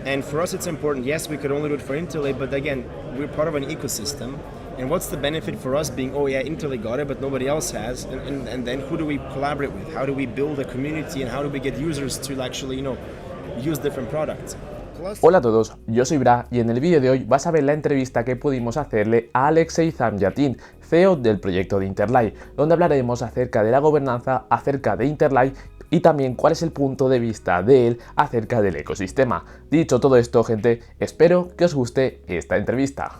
And for us, it's important. Yes, we could only do it for INTERLAY, but again, we're part of an ecosystem. And what's the benefit for us being, oh yeah, INTERLAY got it, but nobody else has? And then who do we collaborate with? How do we build a community, and how do we get users to actually, use different products? Hola a todos, yo soy Bra y en el vídeo de hoy vas a ver la entrevista que pudimos hacerle a ALEXEI ZAMYATIN, CEO del proyecto de INTERLAY, donde hablaremos acerca de la gobernanza, acerca de INTERLAY y también cuál es el punto de vista de él acerca del ecosistema. Dicho todo esto, gente, espero que os guste esta entrevista.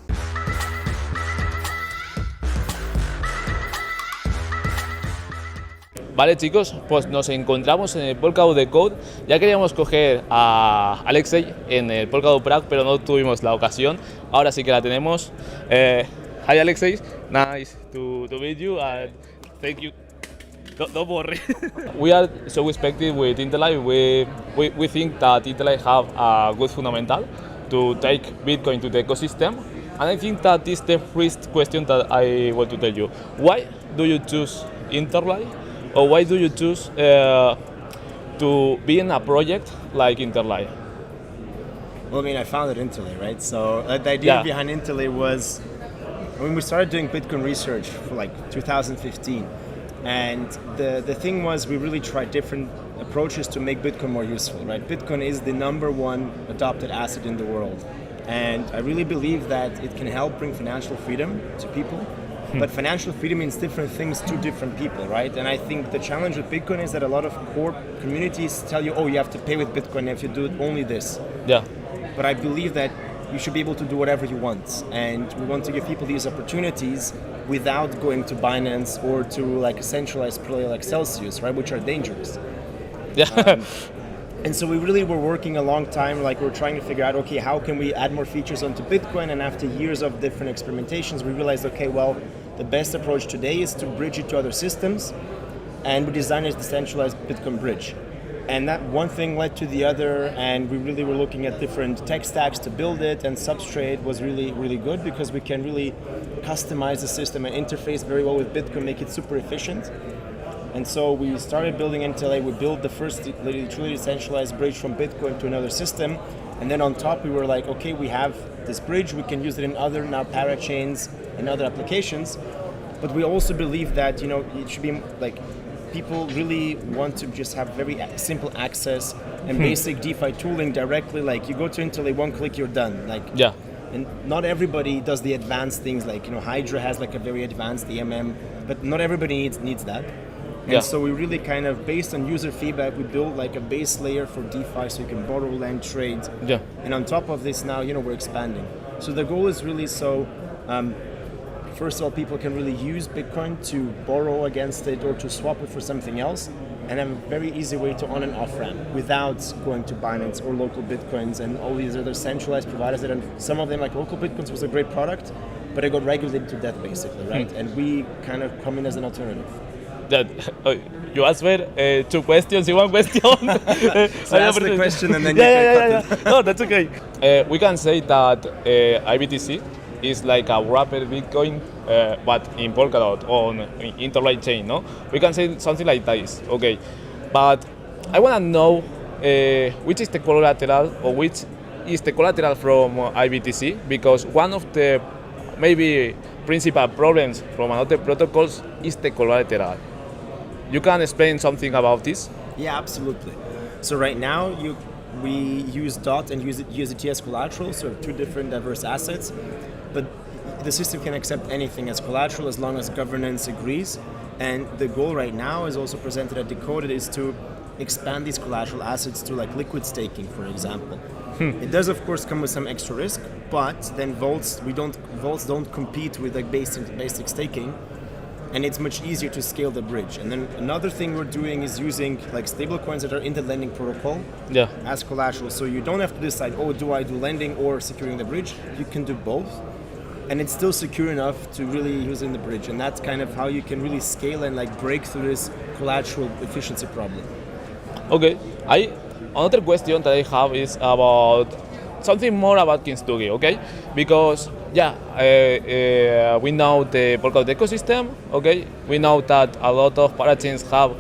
Vale chicos, pues nos encontramos en el Polkadot de Code. Ya queríamos coger a Alexei en el Polkadot Prague, pero no tuvimos la ocasión. Ahora sí que la tenemos. Hi Alexei, nice to meet you and thank you. Don't worry. We are so expected with INTERLAY. We think that INTERLAY have a good fundamental to take Bitcoin to the ecosystem. And I think that is the first question that I want to tell you. Why do you choose INTERLAY? Or why do you choose to be in a project like INTERLAY? Well, I mean, I founded INTERLAY, right? So the idea behind INTERLAY was when we started doing Bitcoin research for like 2015. And the thing was, we really tried different approaches to make Bitcoin more useful, right? Bitcoin is the #1 adopted asset in the world. And I really believe that it can help bring financial freedom to people. But financial freedom means different things to different people, right? And I think the challenge with Bitcoin is that a lot of core communities tell you, oh, you have to pay with Bitcoin if you do only this. Yeah. But I believe that you should be able to do whatever you want. And we want to give people these opportunities without going to Binance or to like a centralized player like Celsius, right? Which are dangerous. Yeah. And so we really were working a long time, like we're trying to figure out, okay, how can we add more features onto Bitcoin? And after years of different experimentations, we realized, okay, well, the best approach today is to bridge it to other systems, and we designed a decentralized Bitcoin bridge. And that one thing led to the other, and we really were looking at different tech stacks to build it, and SUBSTRATE was really, really good because we can really customize the system and interface very well with Bitcoin, make it super efficient. And so we started building INTERLAY. We built the first truly decentralized bridge from Bitcoin to another system. And then on top, we were like, okay, we have this bridge. We can use it in other now parachains and other applications. But we also believe that, it should be like people really want to just have very simple access and basic DeFi tooling directly. Like you go to INTERLAY, one click, you're done. Yeah. And not everybody does the advanced things. Like, Hydra has like a very advanced EMM, but not everybody needs that. And so we really kind of, based on user feedback, we built like a base layer for DeFi so you can borrow, lend, trade. Yeah. And on top of this now, we're expanding. So the goal is really first of all, people can really use Bitcoin to borrow against it or to swap it for something else, and have a very easy way to on and off ramp without going to Binance or local Bitcoins and all these other centralized providers. And some of them, like local Bitcoins, was a great product, but it got regulated to death basically, right? And we kind of come in as an alternative. That you answered 2 questions in 1 question. So ask the question and then you can cut it. No, that's okay. We can say that IBTC is like a wrapper Bitcoin, but in Polkadot on INTERLAY chain, no? We can say something like this, okay? But I want to know which is the collateral, or which is the collateral from IBTC, because one of the maybe principal problems from another protocols is the collateral. You can explain something about this? Yeah, absolutely. So right now, we use DOT and USDT as collateral, so 2 different diverse assets. But the system can accept anything as collateral as long as governance agrees. And the goal right now is also presented at Decoded is to expand these collateral assets to like liquid staking, for example. It does of course come with some extra risk, but then vaults don't compete with like basic staking, and it's much easier to scale the bridge. And then another thing we're doing is using like stablecoins that are in the lending protocol as collateral. So you don't have to decide, oh, do I do lending or securing the bridge? You can do both. And it's still secure enough to really use in the bridge. And that's kind of how you can really scale and like break through this collateral efficiency problem. Okay. Another question that I have is about something more about KINSTUGI, okay? Because we know the Polkadot ecosystem, okay? We know that a lot of parachains have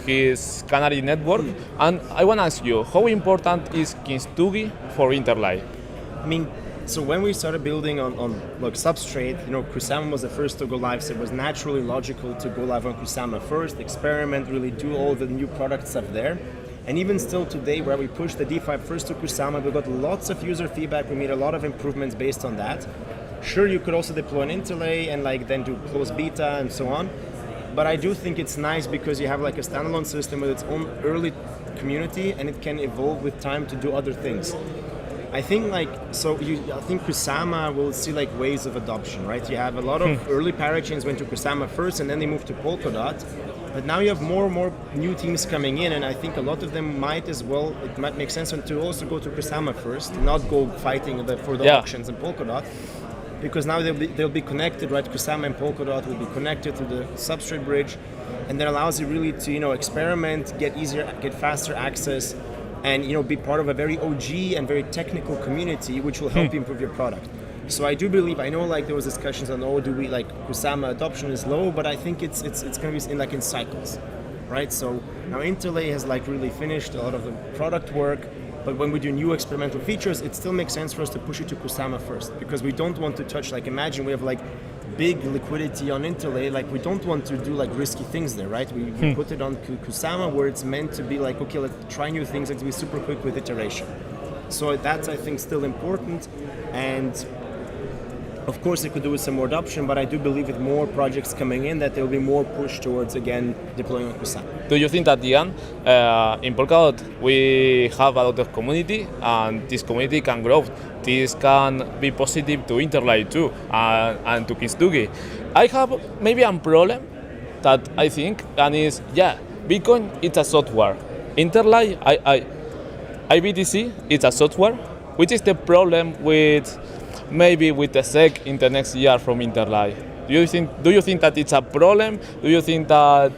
his Canary network. And I want to ask you, how important is KINSTUGI for INTERLAY? I mean, so when we started building on like Substrate, Kusama was the first to go live, so it was naturally logical to go live on Kusama first, experiment, really do all the new product stuff there. And even still today, where we pushed the D5 first to Kusama, we got lots of user feedback. We made a lot of improvements based on that. Sure, you could also deploy an INTERLAY and then do closed beta and so on. But I do think it's nice because you have like a standalone system with its own early community, and it can evolve with time to do other things. I think I think Kusama will see like waves of adoption, right? You have a lot of early parachains went to Kusama first, and then they moved to POLKADOT. But now you have more and more new teams coming in, and I think a lot of them might as well. It might make sense to also go to Kusama first, not go fighting for the auctions in POLKADOT, because now they'll be connected, right? Kusama and POLKADOT will be connected to the Substrate bridge, and that allows you really to experiment, get faster access, and be part of a very OG and very technical community, which will help you improve your product. So I do believe, I know there was discussions on, do we Kusama adoption is low, but I think it's going to be in cycles, right? So now INTERLAY has really finished a lot of the product work, but when we do new experimental features, it still makes sense for us to push it to Kusama first, because we don't want to touch, imagine we have big liquidity on INTERLAY, we don't want to do risky things there, right? We put it on Kusama where it's meant to be okay, let's try new things, let's be super quick with iteration. So that's, I think, still important, and of course, it could do with some more adoption, but I do believe with more projects coming in that there will be more push towards, again, deploying on Kusama. Do you think at the end, in Polkadot, we have a lot of community, and this community can grow? This can be positive to INTERLAY too, and to KINSTUGI. I have maybe a problem that I think, and is, Bitcoin, it's a software. INTERLAY, IBTC, it's a software. Which is the problem with maybe with the SEC in the next year from INTERLAY? Do you think that it's a problem? Do you think that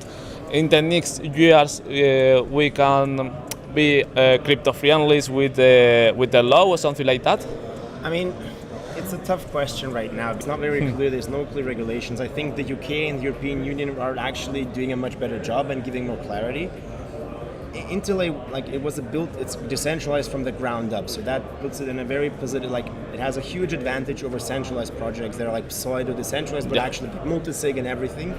in the next years we can be crypto friendly with the law or something like that? I mean, it's a tough question right now. It's not very clear. There's no clear regulations. I think the UK and the European Union are actually doing a much better job and giving more clarity. INTERLAY, it's decentralized from the ground up, so that puts it in a very positive, it has a huge advantage over centralized projects that are pseudo-decentralized, but actually multi-sig and everything.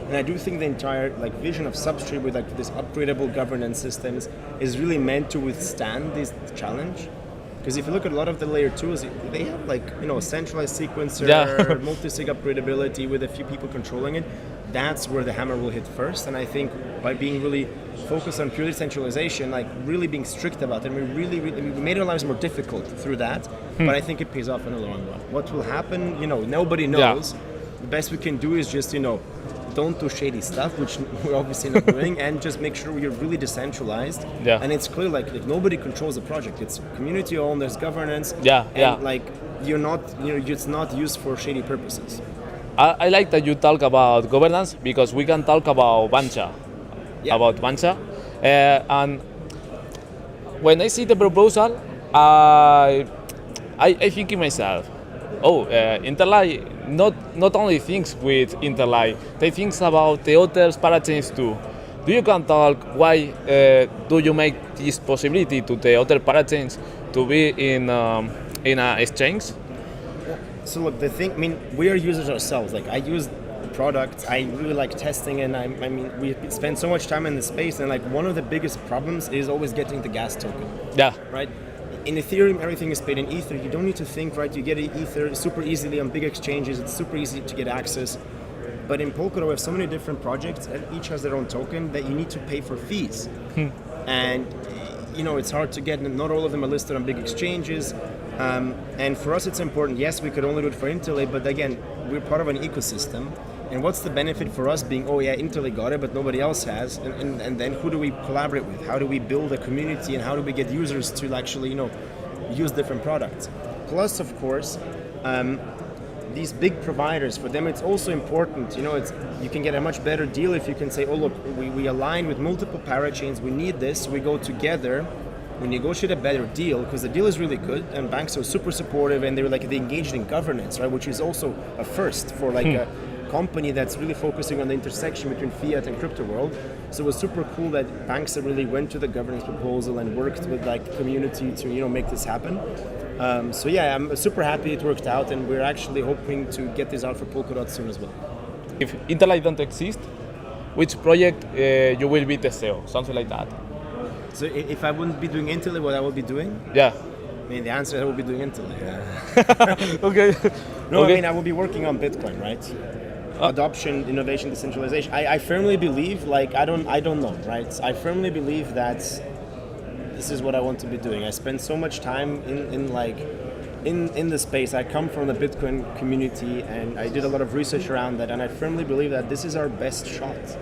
And I do think the entire vision of Substrate with this upgradable governance systems is really meant to withstand this challenge. Because if you look at a lot of the layer 2s, they have a centralized sequencer, multi-sig upgradability with a few people controlling it. That's where the hammer will hit first. And I think by being really focused on pure decentralization, really being strict about it, we made our lives more difficult through that. But I think it pays off in the long run. What will happen, nobody knows. The best we can do is just, don't do shady stuff, which we're obviously not doing, and just make sure we're really decentralized. And it's clear, nobody controls the project. It's community owned. There's governance. And it's not used for shady purposes. I like that you talk about governance, because we can talk about BANXA. And when I see the proposal, I think to myself, INTERLAY not only thinks with INTERLAY, they think about the other parachains too. Do you can talk why do you make this possibility to the other parachains to be in an exchange? So look, we are users ourselves. I use the product, I really like testing, and we spend so much time in the space, and one of the biggest problems is always getting the gas token. Right? In Ethereum, everything is paid in Ether. You don't need to think, right? You get Ether super easily on big exchanges. It's super easy to get access. But in Polkadot, we have so many different projects, and each has their own token that you need to pay for fees. And it's hard to get. Not all of them are listed on big exchanges. And for us, it's important. Yes, we could only do it for INTERLAY, but again, we're part of an ecosystem. And what's the benefit for us being, INTERLAY got it, but nobody else has? And then who do we collaborate with? How do we build a community, and how do we get users to actually, use different products? Plus, of course, these big providers, for them, it's also important. You can get a much better deal if you can say, look, we align with multiple parachains. We need this. We go together. We negotiate a better deal, because the deal is really good, and banks are super supportive, and they're they engaged in governance, right? Which is also a first for a company that's really focusing on the intersection between fiat and crypto world. So it was super cool that BANXA really went to the governance proposal and worked with like the community to make this happen. So yeah, I'm super happy it worked out, and we're actually hoping to get this out for POLKADOT soon as well. If INTERLAY don't exist, which project you will be the CEO? Something like that. So if I wouldn't be doing INTERLAY, what I would be doing? Yeah. I mean, the answer is I would be doing INTERLAY. Yeah. Okay. No, okay. I mean, I would be working on Bitcoin, right? Adoption, innovation, decentralization. I firmly believe, like, I don't know, right? I firmly believe that this is what I want to be doing. I spend so much time in the space. I come from the Bitcoin community, and I did a lot of research around that, and I firmly believe that this is our best shot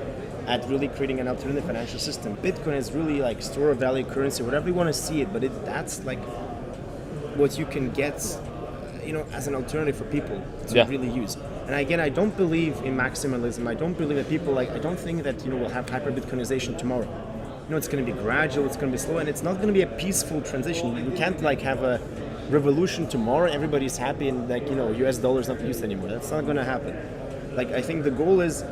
at really creating an alternative financial system. Bitcoin is really like store of value currency, whatever you want to see it, but that's like what you can get, as an alternative for people to really use. And again, I don't believe in maximalism. I don't believe that people I don't think that we'll have hyper Bitcoinization tomorrow. It's going to be gradual, it's going to be slow, and it's not going to be a peaceful transition. You can't have a revolution tomorrow, everybody's happy, and US dollar is not used anymore. That's not going to happen. I think the goal is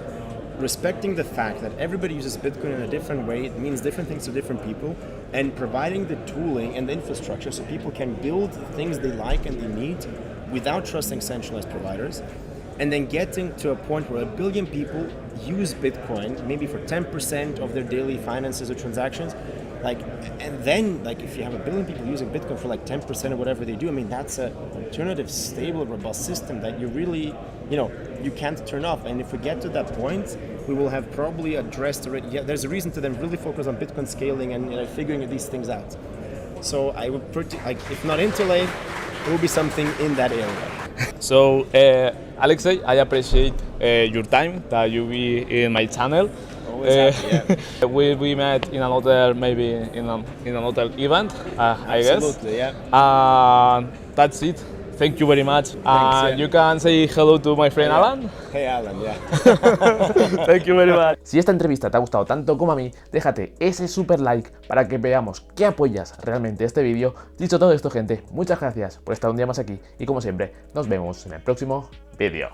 respecting the fact that everybody uses Bitcoin in a different way. It means different things to different people, and providing the tooling and the infrastructure so people can build things they like and they need without trusting centralized providers, and then getting to a point where 1 billion people use Bitcoin maybe for 10% of their daily finances or transactions. And then if you have 1 billion people using Bitcoin for 10% of whatever they do, I mean, that's an alternative, stable, robust system that you really, you can't turn off. And if we get to that point, we will have probably addressed already. Yeah, there's a reason to then really focus on Bitcoin scaling and figuring these things out. So I would if not INTERLAY, it will be something in that area. So Alexei, I appreciate your time that you be in my channel. Happy, yeah. We met in another, maybe in another event, I guess. Absolutely, yeah. That's it. Thank you very much. Thanks, yeah. You can say hello to my friend Alan. Hey Alan, yeah. Thank you very much. Si esta entrevista te ha gustado tanto como a mí, déjate ese super like para que veamos que apoyas realmente este vídeo. Dicho todo esto, gente, muchas gracias por estar un día más aquí y como siempre, nos vemos en el próximo vídeo.